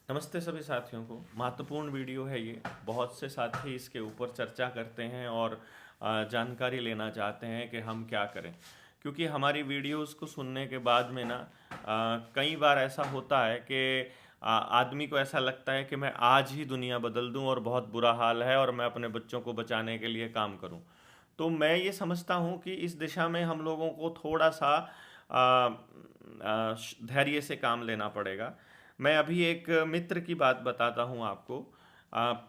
नमस्ते सभी साथियों को। महत्वपूर्ण वीडियो है ये। बहुत से साथी इसके ऊपर चर्चा करते हैं और जानकारी लेना चाहते हैं कि हम क्या करें, क्योंकि हमारी वीडियोस को सुनने के बाद में ना कई बार ऐसा होता है कि आदमी को ऐसा लगता है कि मैं आज ही दुनिया बदल दूं और बहुत बुरा हाल है और मैं अपने बच्चों को बचाने के लिए काम करूं। तो मैं ये समझता हूं कि इस दिशा में हम लोगों को थोड़ा सा धैर्य से काम लेना पड़ेगा। मैं अभी एक मित्र की बात बताता हूँ आपको।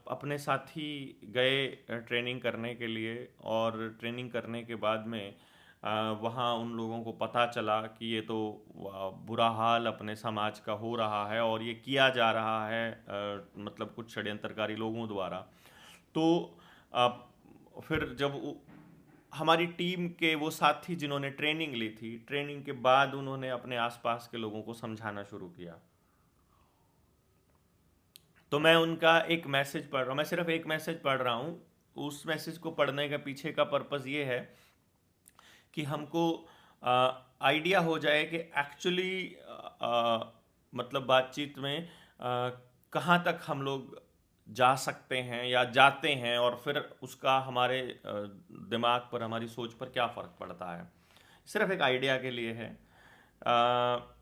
अपने साथी गए ट्रेनिंग करने के लिए, और ट्रेनिंग करने के बाद में वहाँ उन लोगों को पता चला कि ये तो बुरा हाल अपने समाज का हो रहा है और ये किया जा रहा है, मतलब कुछ षड्यंत्रकारी लोगों द्वारा। तो अ, फिर जब हमारी टीम के वो साथी जिन्होंने ट्रेनिंग ली थी, ट्रेनिंग के बाद उन्होंने अपने आसपास के लोगों को समझाना शुरू किया। तो मैं उनका एक मैसेज पढ़ रहा हूँ, मैं सिर्फ एक मैसेज पढ़ रहा हूँ। उस मैसेज को पढ़ने का पीछे का पर्पज़ ये है कि हमको आइडिया हो जाए कि एक्चुअली मतलब बातचीत में कहाँ तक हम लोग जा सकते हैं या जाते हैं, और फिर उसका हमारे दिमाग पर, हमारी सोच पर क्या फ़र्क पड़ता है। सिर्फ एक आइडिया के लिए है।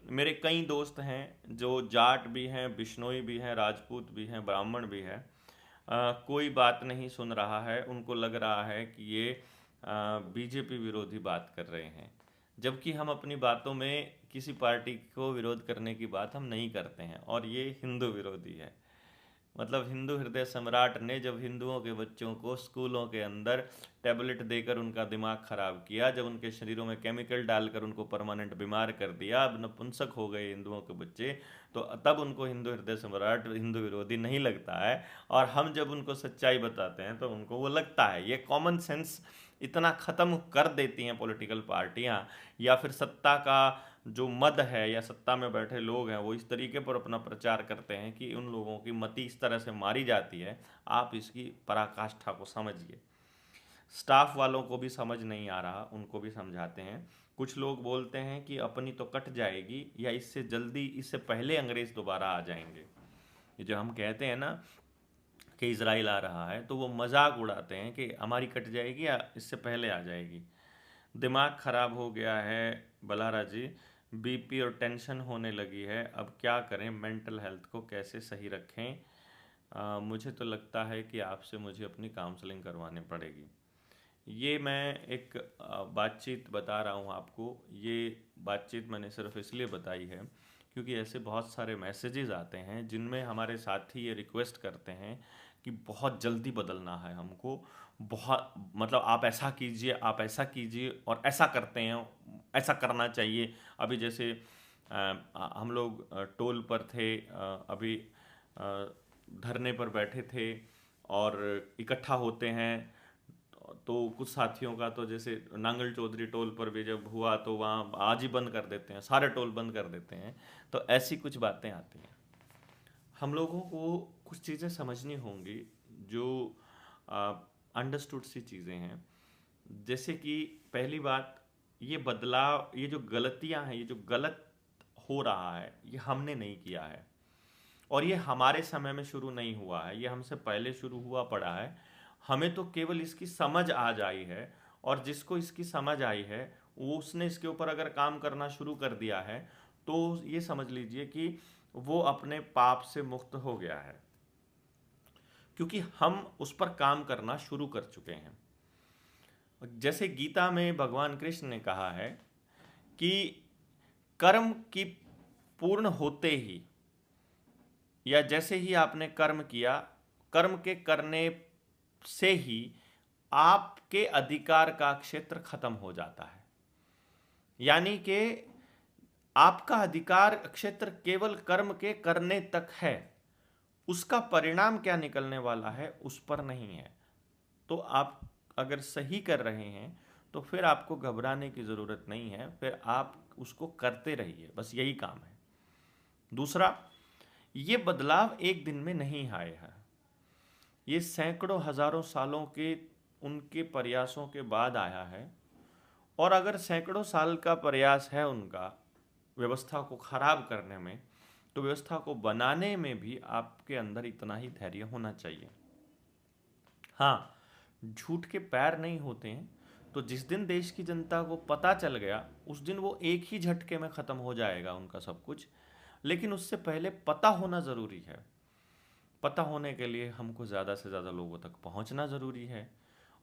मेरे कई दोस्त हैं जो जाट भी हैं, बिश्नोई भी हैं, राजपूत भी हैं, ब्राह्मण भी हैं। कोई बात नहीं सुन रहा है, उनको लग रहा है कि ये बीजेपी विरोधी बात कर रहे हैं, जबकि हम अपनी बातों में किसी पार्टी को विरोध करने की बात हम नहीं करते हैं, और ये हिंदू विरोधी है। मतलब हिंदू हृदय सम्राट ने जब हिंदुओं के बच्चों को स्कूलों के अंदर टैबलेट देकर उनका दिमाग खराब किया, जब उनके शरीरों में केमिकल डालकर उनको परमानेंट बीमार कर दिया, अब नपुंसक हो गए हिंदुओं के बच्चे, तो तब उनको हिंदू हृदय सम्राट, हिंदू विरोधी नहीं लगता है। और हम जब उनको सच्चाई बताते हैं तो उनको वो लगता है। ये कॉमन सेंस इतना ख़त्म कर देती हैं पॉलिटिकल पार्टियां, या फिर सत्ता का जो मद है या सत्ता में बैठे लोग हैं वो इस तरीके पर अपना प्रचार करते हैं कि उन लोगों की मति इस तरह से मारी जाती है। आप इसकी पराकाष्ठा को समझिए। स्टाफ वालों को भी समझ नहीं आ रहा, उनको भी समझाते हैं। कुछ लोग बोलते हैं कि अपनी तो कट जाएगी, या इससे जल्दी, इससे पहले अंग्रेज दोबारा आ जाएंगे। ये जो हम कहते हैं ना कि इजराइल आ रहा है, तो वो मजाक उड़ाते हैं कि हमारी कट जाएगी या इससे पहले आ जाएगी। दिमाग खराब हो गया है बलारा जी। बीपी और टेंशन होने लगी है। अब क्या करें, मेंटल हेल्थ को कैसे सही रखें? मुझे तो लगता है कि आपसे मुझे अपनी काउंसलिंग करवानी पड़ेगी। ये मैं एक बातचीत बता रहा हूँ आपको। ये बातचीत मैंने सिर्फ इसलिए बताई है क्योंकि ऐसे बहुत सारे मैसेजेस आते हैं जिनमें हमारे साथी ये रिक्वेस्ट करते हैं कि बहुत जल्दी बदलना है हमको। बहुत मतलब आप ऐसा कीजिए, आप ऐसा कीजिए, और ऐसा करते हैं, ऐसा करना चाहिए। अभी जैसे हम लोग टोल पर थे, अभी अ, धरने पर बैठे थे और इकट्ठा होते हैं। तो कुछ साथियों का तो जैसे नांगल चौधरी टोल पर भी जब हुआ तो वहाँ आज ही बंद कर देते हैं, सारे टोल बंद कर देते हैं। तो ऐसी कुछ बातें आती हैं। हम लोगों को कुछ चीज़ें समझनी होंगी जो अंडरस्टूड सी चीज़ें हैं। जैसे कि पहली बात, ये बदलाव, ये जो गलतियां हैं, ये जो गलत हो रहा है, ये हमने नहीं किया है। और ये हमारे समय में शुरू नहीं हुआ है, ये हमसे पहले शुरू हुआ पड़ा है। हमें तो केवल इसकी समझ आ जाई है, और जिसको इसकी समझ आई है वो उसने इसके ऊपर अगर काम करना शुरू कर दिया है, तो ये समझ लीजिए कि वो अपने पाप से मुक्त हो गया है, क्योंकि हम उस पर काम करना शुरू कर चुके हैं। जैसे गीता में भगवान कृष्ण ने कहा है कि कर्म की पूर्ण होते ही, या जैसे ही आपने कर्म किया, कर्म के करने से ही आपके अधिकार का क्षेत्र खत्म हो जाता है। यानी कि आपका अधिकार क्षेत्र केवल कर्म के करने तक है, उसका परिणाम क्या निकलने वाला है उस पर नहीं है। तो आप अगर सही कर रहे हैं तो फिर आपको घबराने की ज़रूरत नहीं है, फिर आप उसको करते रहिए, बस यही काम है। दूसरा, ये बदलाव एक दिन में नहीं आया है, ये सैकड़ों हजारों सालों के उनके प्रयासों के बाद आया है। और अगर सैकड़ों साल का प्रयास है उनका व्यवस्था को खराब करने में, तो व्यवस्था को बनाने में भी आपके अंदर इतना ही धैर्य होना चाहिए। हाँ, झूठ के पैर नहीं होते हैं, तो जिस दिन देश की जनता को पता चल गया उस दिन वो एक ही झटके में ख़त्म हो जाएगा उनका सब कुछ। लेकिन उससे पहले पता होना ज़रूरी है। पता होने के लिए हमको ज़्यादा से ज़्यादा लोगों तक पहुंचना ज़रूरी है,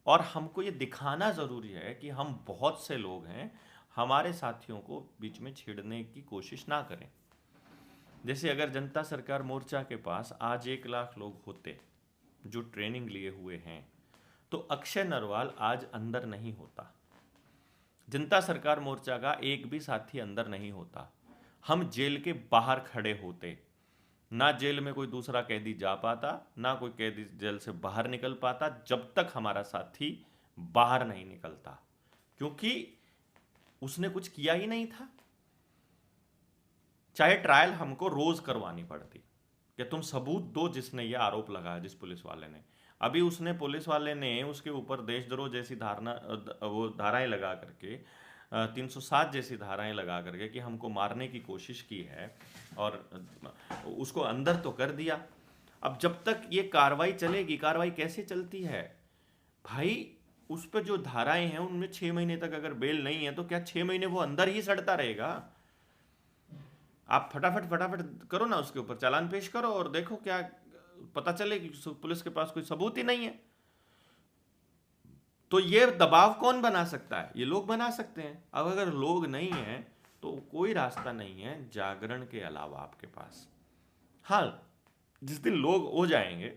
और हमको ये दिखाना ज़रूरी है कि हम बहुत से लोग हैं, हमारे साथियों को बीच में छेड़ने की कोशिश ना करें। जैसे अगर जनता सरकार मोर्चा के पास आज 1 लाख लोग होते जो ट्रेनिंग लिए हुए हैं, तो अक्षय नरवाल आज अंदर नहीं होता, जनता सरकार मोर्चा का एक भी साथी अंदर नहीं होता, हम जेल के बाहर खड़े होते। ना जेल में कोई दूसरा कैदी जा पाता, ना कोई कैदी जेल से बाहर निकल पाता जब तक हमारा साथी बाहर नहीं निकलता, क्योंकि उसने कुछ किया ही नहीं था। चाहे ट्रायल हमको रोज करवानी पड़ती कि तुम सबूत दो जिसने ये आरोप लगाया, जिस पुलिस वाले ने, अभी उसने पुलिस वाले ने उसके ऊपर देशद्रोह जैसी धारणा वो धाराएं लगा करके 307 जैसी धाराएं लगा करके कि हमको मारने की कोशिश की है, और उसको अंदर तो कर दिया। अब जब तक ये कार्रवाई चलेगी, कार्रवाई कैसे चलती है भाई, उस पर जो धाराएं हैं उनमें 6 महीने तक अगर बेल नहीं है तो क्या 6 महीने वो अंदर ही सड़ता रहेगा? आप फटाफट फटाफट करो ना, उसके ऊपर चालान पेश करो और देखो क्या पता चले कि पुलिस के पास कोई सबूत ही नहीं है। तो ये दबाव कौन बना सकता है? ये लोग बना सकते हैं। अब अगर लोग नहीं हैं तो कोई रास्ता नहीं है जागरण के अलावा आपके पास। हाँ, जिस दिन लोग हो जाएंगे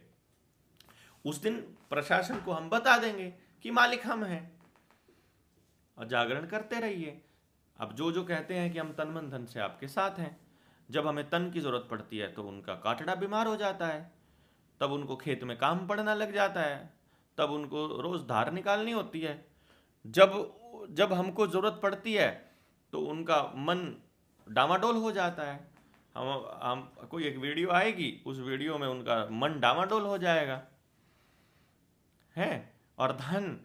उस दिन प्रशासन को हम बता देंगे कि मालिक हम हैं, और जागरण करते रहिए। अब जो जो कहते हैं कि हम तन मन धन से आपके साथ हैं, जब हमें तन की जरूरत पड़ती है तो उनका काटड़ा बीमार हो जाता है, तब उनको खेत में काम पड़ना लग जाता है, तब उनको रोज धार निकालनी होती है। जब जब हमको जरूरत पड़ती है तो उनका मन डामाडोल हो जाता है। हम कोई एक वीडियो आएगी, उस वीडियो में उनका मन डामाडोल हो जाएगा है। और धन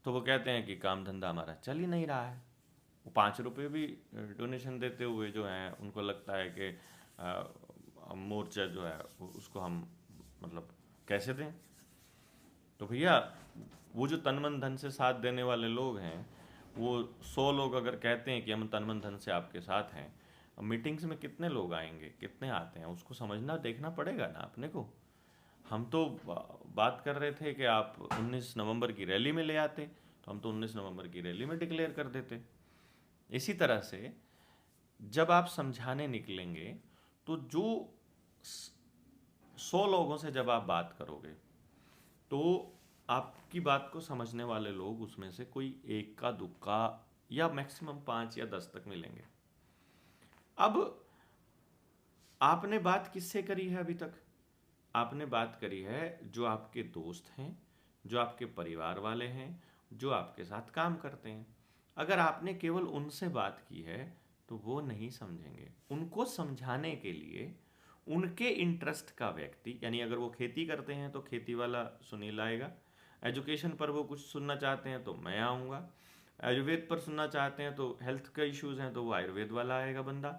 तो वो कहते हैं कि काम धंधा हमारा चल ही नहीं रहा है। वो 5 रुपये भी डोनेशन देते हुए जो है उनको लगता है कि मोर्चा जो है उसको हम मतलब कैसे दें। तो भैया वो जो तन मन धन से साथ देने वाले लोग हैं, वो 100 लोग अगर कहते हैं कि हम तन मन धन से आपके साथ हैं, मीटिंग्स में कितने लोग आएंगे, कितने आते हैं, उसको समझना देखना पड़ेगा ना अपने को। हम तो बात कर रहे थे कि आप 19 नवंबर की रैली में ले आते, तो हम तो 19 नवंबर की रैली में डिक्लेयर कर देते। इसी तरह से जब आप समझाने निकलेंगे तो जो 100 लोगों से जब आप बात करोगे तो आपकी बात को समझने वाले लोग उसमें से कोई एक का दुक्का या मैक्सिमम 5 या 10 तक मिलेंगे। अब आपने बात किससे करी है अभी तक? आपने बात करी है जो आपके दोस्त हैं, जो आपके परिवार वाले हैं, जो आपके साथ काम करते हैं। अगर आपने केवल उनसे बात की है तो वो नहीं समझेंगे। उनको समझाने के लिए उनके इंटरेस्ट का व्यक्ति, यानी अगर वो खेती करते हैं तो खेती वाला सुनील आएगा, एजुकेशन पर वो कुछ सुनना चाहते हैं तो मैं आऊँगा, आयुर्वेद पर सुनना चाहते हैं तो हेल्थ का इश्यूज़ हैं तो वो आयुर्वेद वाला आएगा बंदा।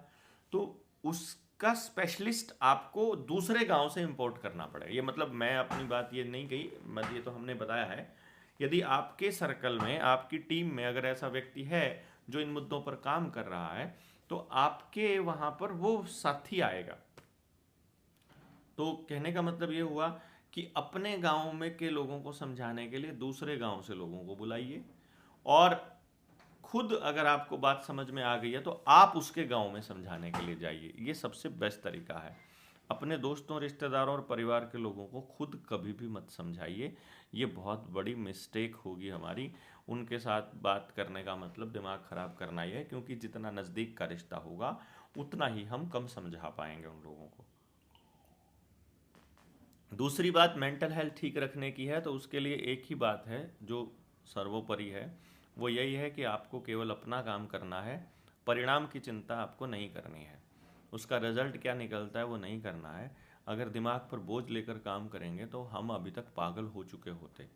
तो उसका स्पेशलिस्ट आपको दूसरे गांव से इंपोर्ट करना पड़ेगा। ये मतलब मैं अपनी बात ये नहीं कही, ये तो हमने बताया है। यदि आपके सर्कल में, आपकी टीम में अगर ऐसा व्यक्ति है जो इन मुद्दों पर काम कर रहा है तो आपके वहां पर वो साथी आएगा। तो कहने का मतलब ये हुआ कि अपने गांव में के लोगों को समझाने के लिए दूसरे गांव से लोगों को बुलाइए, और खुद अगर आपको बात समझ में आ गई है तो आप उसके गांव में समझाने के लिए जाइए। ये सबसे बेस्ट तरीका है। अपने दोस्तों, रिश्तेदारों और परिवार के लोगों को खुद कभी भी मत समझाइए, ये बहुत बड़ी मिस्टेक होगी हमारी। उनके साथ बात करने का मतलब दिमाग खराब करना ही है, क्योंकि जितना नज़दीक का रिश्ता होगा उतना ही हम कम समझा पाएंगे उन लोगों को। दूसरी बात मेंटल हेल्थ ठीक रखने की है, तो उसके लिए एक ही बात है जो सर्वोपरि है, वो यही है कि आपको केवल अपना काम करना है, परिणाम की चिंता आपको नहीं करनी है, उसका रिजल्ट क्या निकलता है वो नहीं करना है। अगर दिमाग पर बोझ लेकर काम करेंगे तो हम अभी तक पागल हो चुके होते।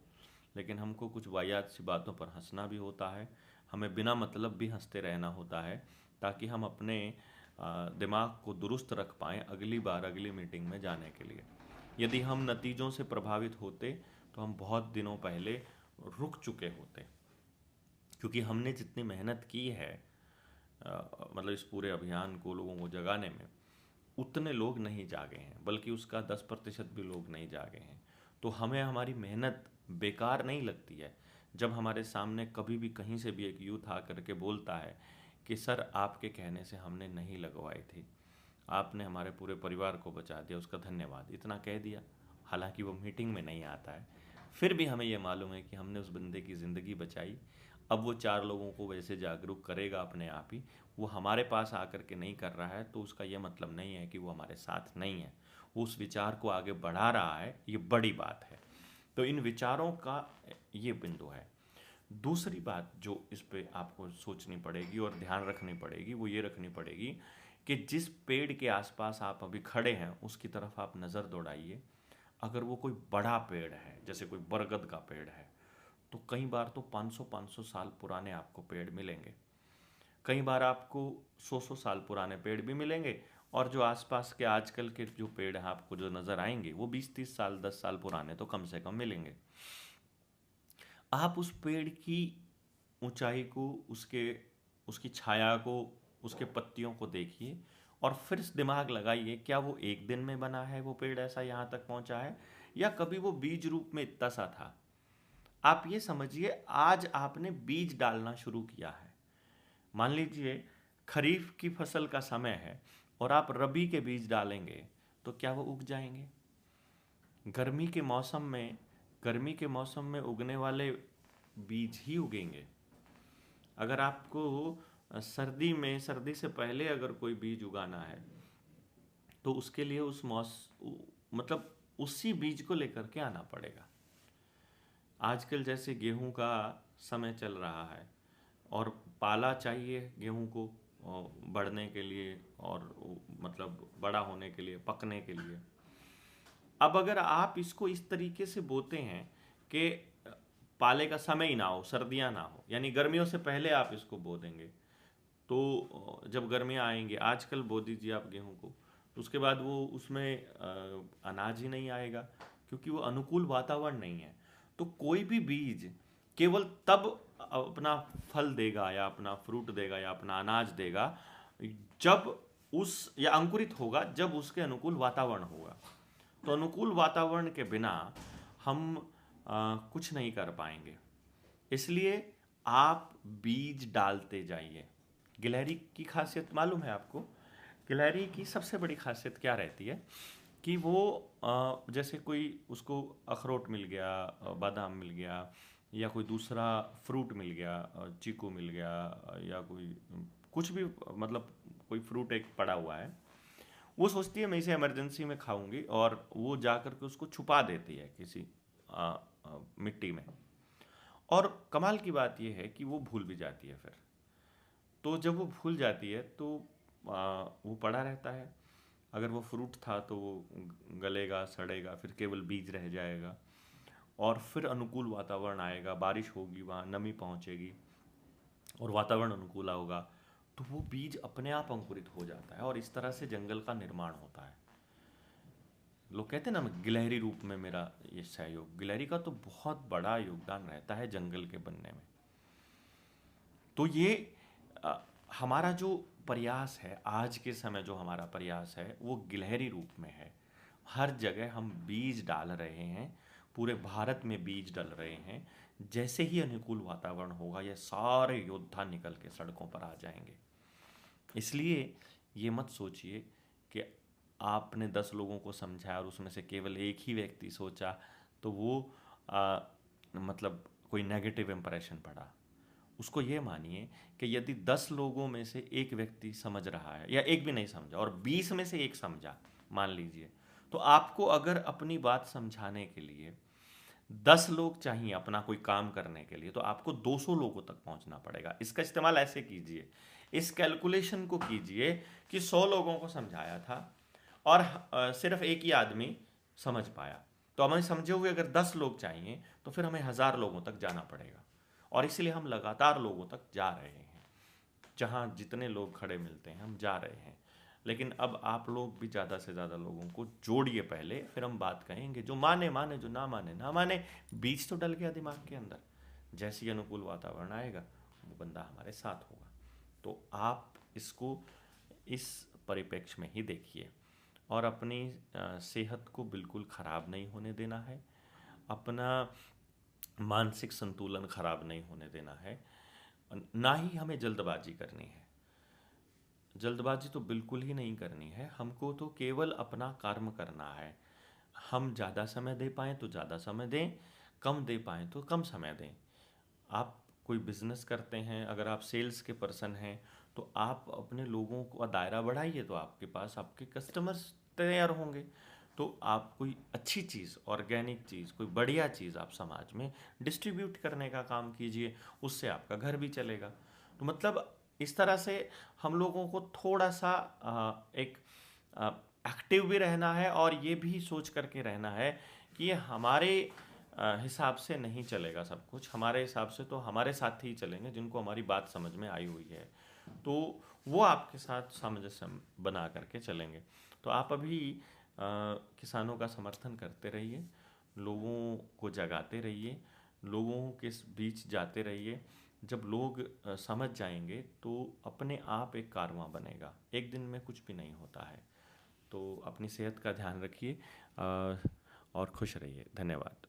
लेकिन हमको कुछ वाहियात सी बातों पर हंसना भी होता है, हमें बिना मतलब भी हंसते रहना होता है, ताकि हम अपने दिमाग को दुरुस्त रख पाएँ अगली बार अगली मीटिंग में जाने के लिए। यदि हम नतीजों से प्रभावित होते तो हम बहुत दिनों पहले रुक चुके होते, क्योंकि हमने जितनी मेहनत की है मतलब इस पूरे अभियान को लोगों को जगाने में, उतने लोग नहीं जागे हैं, बल्कि उसका 10% भी लोग नहीं जागे हैं। तो हमें हमारी मेहनत बेकार नहीं लगती है जब हमारे सामने कभी भी कहीं से भी एक यूथ आकर के बोलता है कि सर आपके कहने से हमने नहीं लगवाई थी, आपने हमारे पूरे परिवार को बचा दिया, उसका धन्यवाद, इतना कह दिया। हालांकि वो मीटिंग में नहीं आता है, फिर भी हमें ये मालूम है कि हमने उस बंदे की ज़िंदगी बचाई। अब वो 4 लोगों को वैसे जागरूक करेगा अपने आप ही। वो हमारे पास आकर के नहीं कर रहा है तो उसका ये मतलब नहीं है कि वो हमारे साथ नहीं है, वो उस विचार को आगे बढ़ा रहा है, ये बड़ी बात है। तो इन विचारों का ये बिंदु है। दूसरी बात जो इस पे आपको सोचनी पड़ेगी और ध्यान रखनी पड़ेगी वो ये रखनी पड़ेगी कि जिस पेड़ के आसपास आप अभी खड़े हैं उसकी तरफ आप नज़र दौड़ाइए। अगर वो कोई बड़ा पेड़ है, जैसे कोई बरगद का पेड़ है, तो कई बार तो 500-500 साल पुराने आपको पेड़ मिलेंगे। कई बार आपको 100-100 साल पुराने पेड़ भी मिलेंगे, और जो आसपास के आजकल के जो पेड़ हैं आपको जो नज़र आएंगे वो 20-30 साल 10 साल पुराने तो कम से कम मिलेंगे। आप उस पेड़ की ऊंचाई को, उसकी छाया को, उसके पत्तियों को देखिए और फिर दिमाग लगाइए क्या वो एक दिन में बना है, वो पेड़ ऐसा यहाँ तक पहुँचा है, या कभी वो बीज रूप में इतना सा था। आप ये समझिए आज आपने बीज डालना शुरू किया है। मान लीजिए खरीफ की फसल का समय है और आप रबी के बीज डालेंगे तो क्या वो उग जाएंगे? गर्मी के मौसम में गर्मी के मौसम में उगने वाले बीज ही उगेंगे। अगर आपको सर्दी से पहले अगर कोई बीज उगाना है तो उसके लिए मतलब उसी बीज को लेकर के आना पड़ेगा। आजकल जैसे गेहूं का समय चल रहा है और पाला चाहिए गेहूं को बढ़ने के लिए और मतलब बड़ा होने के लिए, पकने के लिए। अब अगर आप इसको इस तरीके से बोते हैं कि पाले का समय ही ना हो, सर्दियां ना हो, यानी गर्मियों से पहले आप इसको बो देंगे, तो जब गर्मियां आएंगे, आजकल बो दीजिए आप गेहूं को, तो उसके बाद वो उसमें अनाज ही नहीं आएगा, क्योंकि वो अनुकूल वातावरण नहीं है। तो कोई भी बीज केवल तब अपना फल देगा या अपना फ्रूट देगा या अपना अनाज देगा जब उस या अंकुरित होगा जब उसके अनुकूल वातावरण होगा। तो अनुकूल वातावरण के बिना हम कुछ नहीं कर पाएंगे। इसलिए आप बीज डालते जाइए। गिलहरी की खासियत मालूम है आपको? गिलहरी की सबसे बड़ी खासियत क्या रहती है कि वो जैसे कोई उसको अखरोट मिल गया, बादाम मिल गया, या कोई दूसरा फ्रूट मिल गया, चीकू मिल गया, या कोई कुछ भी, मतलब कोई फ्रूट एक पड़ा हुआ है, वो सोचती है मैं इसे इमरजेंसी में खाऊंगी, और वो जा कर के उसको छुपा देती है किसी मिट्टी में। और कमाल की बात यह है कि वो भूल भी जाती है फिर। तो जब वो भूल जाती है तो वो पड़ा रहता है। अगर वो फ्रूट था तो वो गलेगा, सड़ेगा, फिर केवल बीज रह जाएगा, और फिर अनुकूल वातावरण आएगा, बारिश होगी, वहाँ नमी पहुँचेगी और वातावरण अनुकूल होगा, तो वो बीज अपने आप अंकुरित हो जाता है और इस तरह से जंगल का निर्माण होता है। लोग कहते हैं ना गिलहरी रूप में मेरा ये सहयोग, गिलहरी का तो बहुत बड़ा योगदान रहता है जंगल के बनने में। तो ये हमारा जो प्रयास है, आज के समय जो हमारा प्रयास है वो गिलहरी रूप में है। हर जगह हम बीज डाल रहे हैं, पूरे भारत में बीज डल रहे हैं। जैसे ही अनुकूल वातावरण होगा ये सारे योद्धा निकल के सड़कों पर आ जाएंगे। इसलिए ये मत सोचिए कि आपने 10 लोगों को समझाया और उसमें से केवल एक ही व्यक्ति सोचा तो वो मतलब कोई नेगेटिव इम्प्रेशन पड़ा। उसको ये मानिए कि यदि 10 लोगों में से एक व्यक्ति समझ रहा है, या एक भी नहीं समझा और 20 में से एक समझा, मान लीजिए, तो आपको अगर अपनी बात समझाने के लिए 10 लोग चाहिए अपना कोई काम करने के लिए, तो आपको 200 लोगों तक पहुंचना पड़ेगा। इसका इस्तेमाल ऐसे कीजिए, इस कैलकुलेशन को कीजिए कि 100 लोगों को समझाया था और सिर्फ एक ही आदमी समझ पाया, तो हमें समझे हुए अगर 10 लोग चाहिए तो फिर हमें 1000 लोगों तक जाना पड़ेगा। और इसलिए हम लगातार लोगों तक जा रहे हैं, जहाँ जितने लोग खड़े मिलते हैं हम जा रहे हैं। लेकिन अब आप लोग भी ज़्यादा से ज़्यादा लोगों को जोड़िए पहले, फिर हम बात कहेंगे। जो माने माने, जो ना माने ना माने, बीज तो डल गया दिमाग के अंदर। जैसे ही अनुकूल वातावरण आएगा वो बंदा हमारे साथ होगा। तो आप इसको इस परिप्रेक्ष्य में ही देखिए, और अपनी सेहत को बिल्कुल ख़राब नहीं होने देना है, अपना मानसिक संतुलन ख़राब नहीं होने देना है, ना ही हमें जल्दबाजी करनी है। जल्दबाजी तो बिल्कुल ही नहीं करनी है, हमको तो केवल अपना कर्म करना है। हम ज़्यादा समय दे पाएँ तो ज़्यादा समय दें, कम दे पाएँ तो कम समय दें। आप कोई बिजनेस करते हैं, अगर आप सेल्स के पर्सन हैं, तो आप अपने लोगों का दायरा बढ़ाइए, तो आपके पास आपके कस्टमर्स तैयार होंगे। तो आप कोई अच्छी चीज़, ऑर्गेनिक चीज़, कोई बढ़िया चीज़ आप समाज में डिस्ट्रीब्यूट करने का काम कीजिए, उससे आपका घर भी चलेगा। तो मतलब इस तरह से हम लोगों को थोड़ा सा एक एक्टिव भी रहना है, और ये भी सोच करके रहना है कि ये हमारे हिसाब से नहीं चलेगा सब कुछ। हमारे हिसाब से तो हमारे साथ ही चलेंगे जिनको हमारी बात समझ में आई हुई है, तो वो आपके साथ सामंजस्य बना करके चलेंगे। तो आप अभी किसानों का समर्थन करते रहिए, लोगों को जगाते रहिए, लोगों के बीच जाते रहिए। जब लोग समझ जाएंगे तो अपने आप एक कारवां बनेगा, एक दिन में कुछ भी नहीं होता है। तो अपनी सेहत का ध्यान रखिए, और खुश रहिए। धन्यवाद।